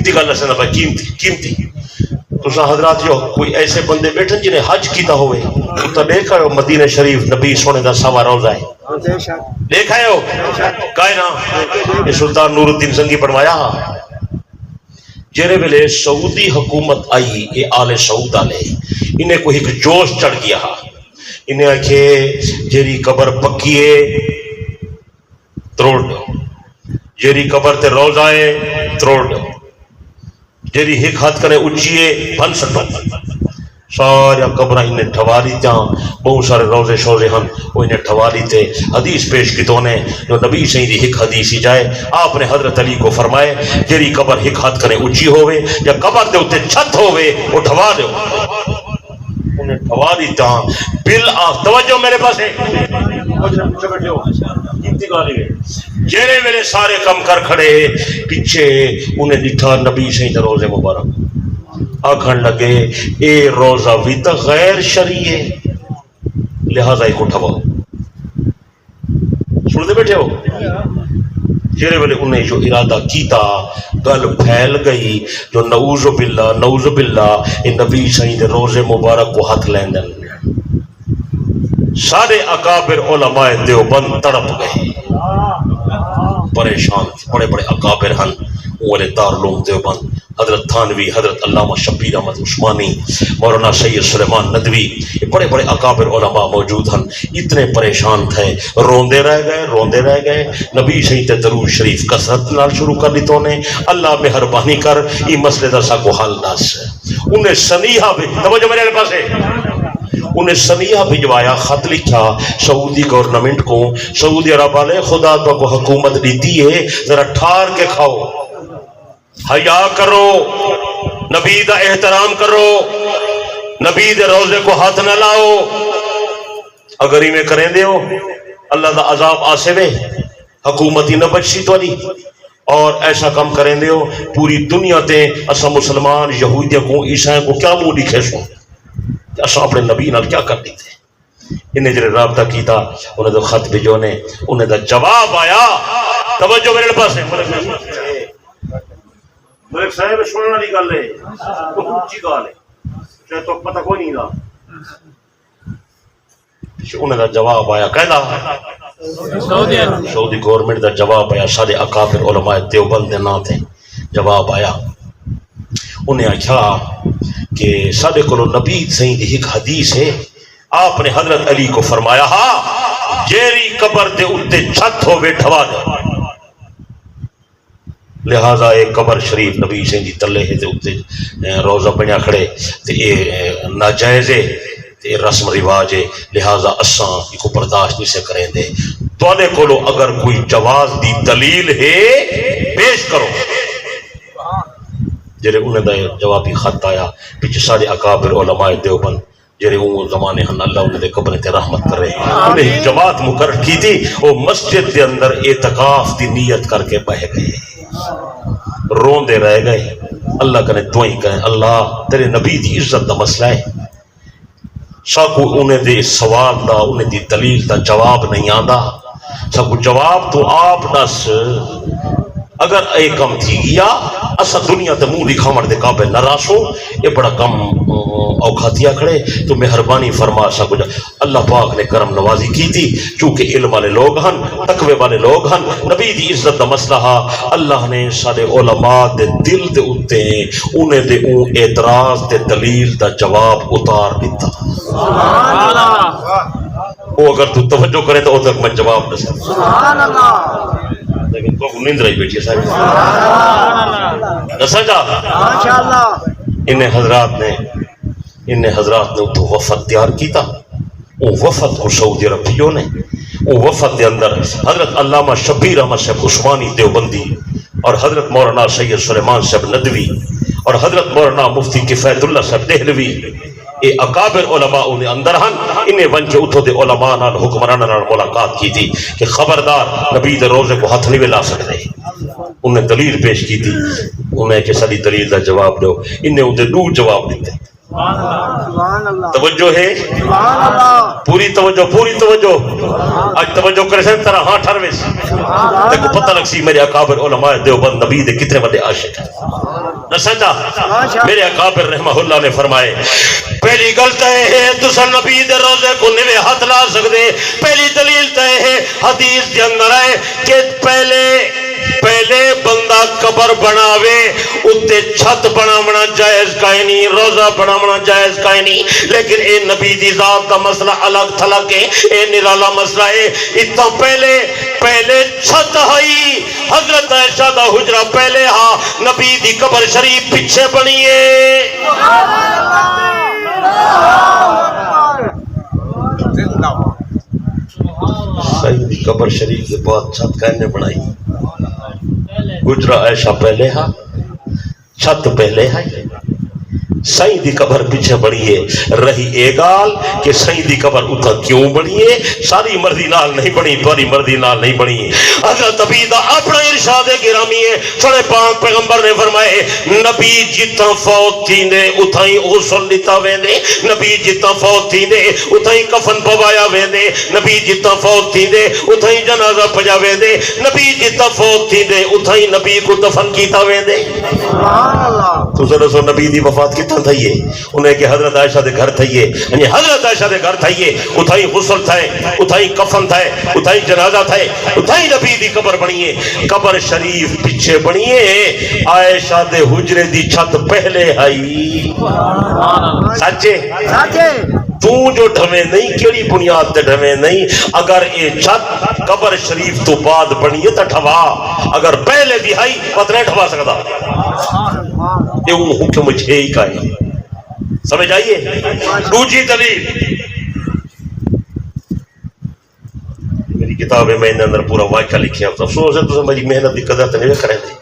قیمتی گل ہے نا قیمتی تساں حضرات جو کوئی ایسے بندے بیٹھن جنہیں حج کیتا ہوئے تو دیکھا ہو مدینہ شریف نبی سونے دا سوا روزہ ہے دیکھا ہو کائے نا یہ سلطان نور الدین زنگی بنوایا جرے ویلے سعودی حکومت آئی یہ آل سعود آلے انہیں کوئی ایک جوش چڑھ گیا انہیں آکھے جیری قبر پکیے تروڑ دو جیری قبر تے روزہ ہے تروڑ دو جیری ہک ہاتھ کرے اچھیے بھن سکتا سارا قبرہ انہیں ٹھوالی تیاں بہت سارے روزے شوزے ہن وہ انہیں ٹھوالی تے حدیث پیش کی تو نے جو نبی سیدی ہک حدیث ہی جائے آپ نے حضرت علی کو فرمائے جیری قبر ہک ہاتھ کرے اچھی ہوئے یا قبر تے اتے چھت ہوئے وہ ٹھوا دے انہیں ٹھوالی تیاں بل آخ توجہ میرے پاس ہے جیرے میرے سارے کم کر کھڑے پیچھے انہیں نٹھا نبی سیدی روزے مبارک آکھن لگے اے روزہ بھی تو غیر شرعی ہے لہذا ایک اٹھاؤ سنتے بیٹھے ہو جیرے ویلے انہیں جو ارادہ کیتا گل پھیل گئی جو نعوذ باللہ اے نبی سید روزے مبارک کو ہاتھ لیندن سارے اکابر علماء دیوبند تڑپ گئے پریشان بڑے بڑے اکابر ہن والے دارالعلوم دیوبند حضرت تھانوی حضرت علامہ شبیر احمد عثمانی مولانا سید سلیمان ندوی بڑے بڑے اکابر علماء موجود ہیں اتنے پریشان تھے روندے رہ گئے نبی سید درود شریف کثرت نال شروع کر دیتوں نے اللہ مہربانی کر یہ مسئلے دا سا کو حل دس انہیں سنیحہ بھی توجہ میرے پاس ہے انہیں سنیحہ بھجوایا خط لکھا سعودی گورنمنٹ کو سعودی عرب والے خدا تو کو حکومت دیتی ہے ذرا ٹھار کے کھاؤ حیا کرو نبی دا احترام کرو نبی دے روزے کو ہاتھ نہ لاؤ اگر ہی میں کریں دے ہو اللہ دا عذاب آسے وے حکومتی نہ بچی تو نہیں اور ایسا کم کریں دے ہو پوری دنیا تے اسا مسلمان یہودیوں کو عیسائیوں کو کیا منہ دکھے سو اسا اپنے نبی نال کیا کر دیتے انہیں جنہیں رابطہ کیتا انہیں تو خط بھیجو نے انہیں دا جواب آیا توجہ میرے پاس ہے ملک صاحب سننے والی گل ہے تو اونچی گل ہے شاید تو پتہ کوئی نہیں تھا انہیں دا جواب آیا کہنا سعودی گورنمنٹ دا جواب آیا سارے اکابر علماء دیوبند دے نا تھے جواب آیا انہیں آکھا کہ سارے کو نبی سید ایک حدیث ہے آپ نے حضرت علی کو فرمایا ہاں جیری قبر دے اتے چھت ہو بیٹھوا دے لہذا ایک قبر شریف نبی سیدی تلے ہے تے اتے روزہ بنیا کھڑے تے یہ ناجائز ہے تے رسم رواج ہے لہذا اساں کو برداشت نہیں سے کریں دے تونے کولو اگر کوئی جواز دی دلیل ہے پیش کرو جرے انہیں دا جوابی خط آیا پیچھے سارے اکابر علماء دیوبند جرے وہ زمانے ہن اللہ انہیں دے قبر تے رحمت کر رہے انہیں جماعت مقرر کی تھی وہ مسجد کے اندر اعتکاف دی نیت کر کے بہ گئے روندے رہ گئے اللہ کنے دعائیں کریں اللہ تیرے نبی دی عزت دا مسئلہ ہے ساکو انہیں دے سوال دا انہیں دی دلیل دا جواب نہیں آندا ساکو جواب تو آپ نس اگر اے کم تھی گیا اسا دنیا تے منہ دکھاون دے قابل نہ راسو یہ بڑا کم اوکھا تھیا کھڑے تو مہربانی فرما سکو جا اللہ پاک نے کرم نوازی کی تھی چونکہ علم والے لوگ ہن تقوی والے لوگ ہن نبی دی عزت دا مسئلہ اللہ نے سارے علماء دے دل دے اتے انہیں دے اون اعتراض دے دلیل دا جواب اتار دیتا سبحان اللہ وہ اگر تو توجہ کرے تو تک میں جواب دے سکتا سبحان اللہ لیکن تو نیند رہی بیٹھی ہے صاحب دسا جا انہیں حضرات نے تو وفد تیار کیتا وہ وفد کو سعودی عربیوں نے وہ وفد کے اندر حضرت علامہ شبیر احمد صاحب عثمانی دیوبندی اور حضرت مولانا سید سلیمان صاحب ندوی اور حضرت مولانا مفتی کفایت اللہ صاحب دہلوی اے اکابر علماء انہیں اندر ہن انہیں ون کے اتھو دے علماء نال حکمران نال ملاقات کی تھی کہ خبردار نبی دے روزے کو ہاتھ نہیں لا سکتے انہیں دلیل پیش کی تھی انہیں کہ ساری دلیل دا جواب دو انہیں انہیں دو جواب دیتے توجہ ہے پوری توجہ اج توجہ کرے سن طرح ہاں ٹھروے دیکھو پتہ لگ سی میرے اکابر علماء دیوبند نبی دے کتنے بڑے عاشق ہیں نہ سمجھا میرے اکابر رحمہ اللہ نے فرمائے پہلی گل تے ہے تساں نبی دے روزے کو نوے ہاتھ لا سکدے پہلی دلیل تے ہے حدیث دے اندر ہے کہ پہلے بندہ قبر بناوے اتے چھت بناونا جائز کائیں نہیں روزہ بناونا جائز کائیں نہیں لیکن اے نبی دی ذات کا مسئلہ الگ تھلگ ہے اے نرالا مسئلہ ہے اتنا پہلے چھت ہائی حضرت عائشہ دا حجرہ پہلے ہاں نبی دی قبر شریف پیچھے بنیے صحیح دی قبر شریف کے بعد چھت کہنے بنائی حجرہ عائشہ پہلے ہاں چھت پہلے ہے سائیں دی قبر پیچھے بڑھیے رہی اے گال کہ سائیں دی قبر اتھا کیوں بڑھیے ساری مرضی نال نہیں بڑھی تواری مرضی نال نہیں بڑھی حضرت عبیدہ اپنا ارشاد گرامی ہے سنے پاک پیغمبر نے فرمائے نبی جتا فوت تھی نے اتھا ہی غسل لیتا ویندے نبی جتا فوت تھی نے اتھا ہی کفن پوایا ویندے نبی جتا فوت تھی نے اتھا ہی جنازہ پجا ویندے نبی جتا فوت تھی نے اتھا ہی نبی کو دفن کیتا ویندے تو سو نبی دی وفات کی تھائیے انہیں کہ حضرت عائشہ دے گھر تھائیے یعنی حضرت عائشہ دے گھر تھائیے اتھائی غسل تھائے اتھائی کفن تھائے اتھائی جنازہ تھائے اتھائی نبی دی قبر بنیے قبر شریف پیچھے بنیے عائشہ دے حجرے دی چھت پہلے آئی سچے تو جو ڈھوے نہیں کیڑی بنیاد تے ڈھوے نہیں اگر اے چھت قبر شریف تو بعد بنیے تا ڈھوا اگر پہلے دی آئی پتہ نہیں ڈھوا سکتا یہ وہ حکم چھے ہی کا ہے سمجھ آئیے دوسری دلیل میری کتاب ہے میں اندر پورا واقعہ لکھیا افسوس ہے تو میری محنت دی قدر نہیں کریں تھے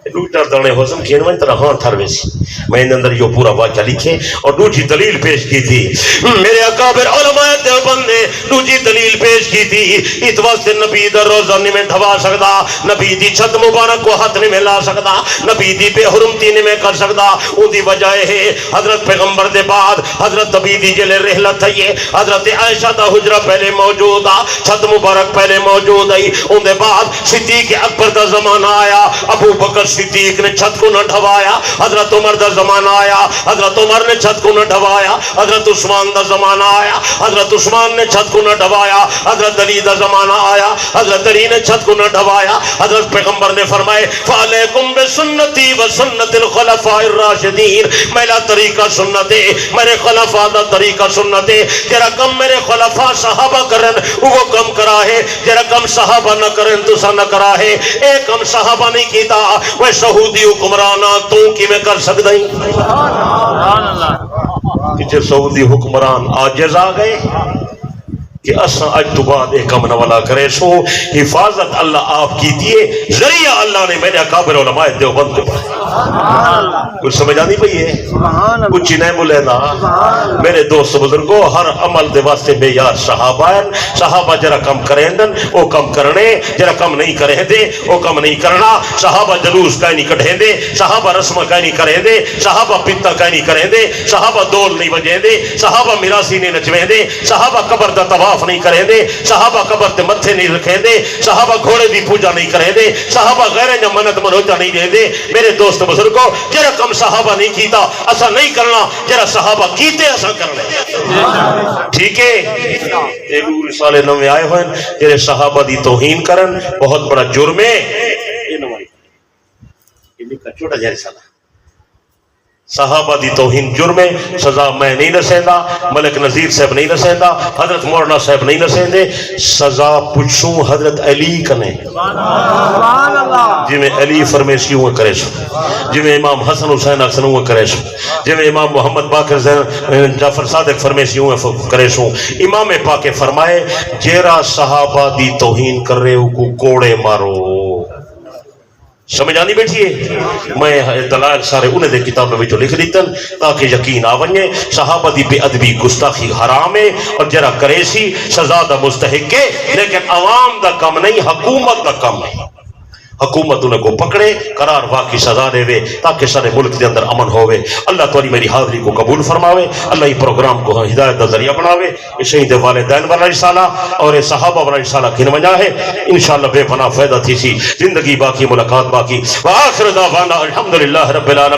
دوسرا دانے حسن کھین میں طرح ہاں ٹھروے سی میں اندر یہ پورا واقعہ لکھے اور دوسری دلیل پیش کی تھی میرے اکابر علماء دیوبند نے دوسری دلیل پیش کی تھی اس واسطے نبی دا روزہ نہیں میں ڈھوا سکتا نبی دی چھت مبارک کو ہاتھ نہیں میں لا سکتا نبی دی بے حرمتی نہیں میں کر سکتا ان دی وجہ ہے حضرت پیغمبر دے بعد حضرت نبی دی جلے رحلت ہے حضرت عائشہ دا حجرہ پہلے موجود آ چھت مبارک پہلے موجود ہے ان دے بعد صدیق اکبر دا زمانہ آیا ابو بکر صدیق نے چھت کو نہ ڈھوایا حضرت عمر دا زمانہ آیا حضرت عمر نے چھت کو نہ ڈھوایا حضرت عثمان دا زمانہ آیا حضرت عثمان نے چھت کو نہ ڈھوایا حضرت علی دا زمانہ آیا حضرت علی نے چھت کو نہ ڈھوایا حضرت پیغمبر نے فرمائے فعلیکم بسنتی و سنت الخلفاء الراشدین میرا طریقہ سنت ہے میرے خلفاء دا طریقہ سنت ہے جرا کم میرے خلفاء صحابہ کرن وہ کم کرا ہے جرا کم صحابہ نہ کرن تو سا نہ کرا ہے ایک کم صحابہ نہیں کیتا وہ سعودی حکمرانا تو کی میں کر سکتا ہی کہ سعودی حکمران آجز آ گئے کہ اساں اج تو بعد ایک کم نوالا کرے سو حفاظت اللہ آپ کی دیئے ذریعہ اللہ نے میرے اکابر علماء دیوبند کو کچھ سمجھ آنی پئی ہے کچھ نہیں بولے نا میرے دوست بزرگوں ہر عمل دے واسطے بے یار صحابہ ہیں صحابہ جرا کم کریں دن وہ کم کرنے جرا کم نہیں کریں دے وہ کم نہیں کرنا صحابہ جلوس کہیں نہیں کٹھیں دے صحابہ رسمہ کہیں نہیں کریں دے صحابہ پتہ کہیں نہیں کریں دے صحابہ دول نہیں بجیں دے صحابہ میراسی نہیں نچویں دے صحابہ قبر دا طواف نہیں کریں دے صحابہ قبر تے متھے نہیں رکھیں دے صحابہ گھوڑے دی پوجا نہیں کریں دے صحابہ غیر جا منت منوجہ نہیں دے دے میرے دوست بزرگوں جرا کم صحابہ نہیں کیتا اسا نہیں کرنا جرا صحابہ کیتے اسا کرنا ٹھیک ہے ایک رسالے نوے آئے ہوئے جرے صحابہ دی توہین کرن بہت بڑا جرم ہے یہ نوائی یہ لکھا چھوٹا جا رسالہ صحابہ دی توہین جرم ہے سزا میں نہیں رسیندہ ملک نذیر صاحب نہیں رسیندہ حضرت مولانا صاحب نہیں رسیندے سزا پوچھوں حضرت علی کنے جی میں علی فرمیسی ہوں کرے سو جی میں امام حسن حسین اکسن ہوں کرے سو جی میں امام محمد باقر جعفر صادق فرمیسی ہوں کرے سو امام پاک فرمائے جیرا صحابہ دی توہین کر رہے ہو کو کوڑے مارو سمجھ آنی بیٹھی ہے میں دلائل سارے انہیں دے کتاب میں جو لکھ دیتن تاکہ یقین آونیے صحابہ دی بے ادبی گستاخی حرام ہے اور جرا کریسی سزا دا مستحق ہے لیکن عوام دا کم نہیں حکومت دا کم ہے حکومت انہیں کو پکڑے قرار واقعی سزا دے وے تاکہ سارے ملک کے اندر امن ہوئے. اللہ تعالی میری حاضری کو قبول فرماوے. اللہ یہ پروگرام کو ہدایت کا ذریعہ بناوے. شہید والدین والا رسالہ اور صحابہ والا رسالہ کھن وجہ ہے انشاءاللہ بے پناہ فائدہ تھی سی. زندگی باقی، ملاقات باقی. وآخر دعوانا الحمدللہ رب العالمین.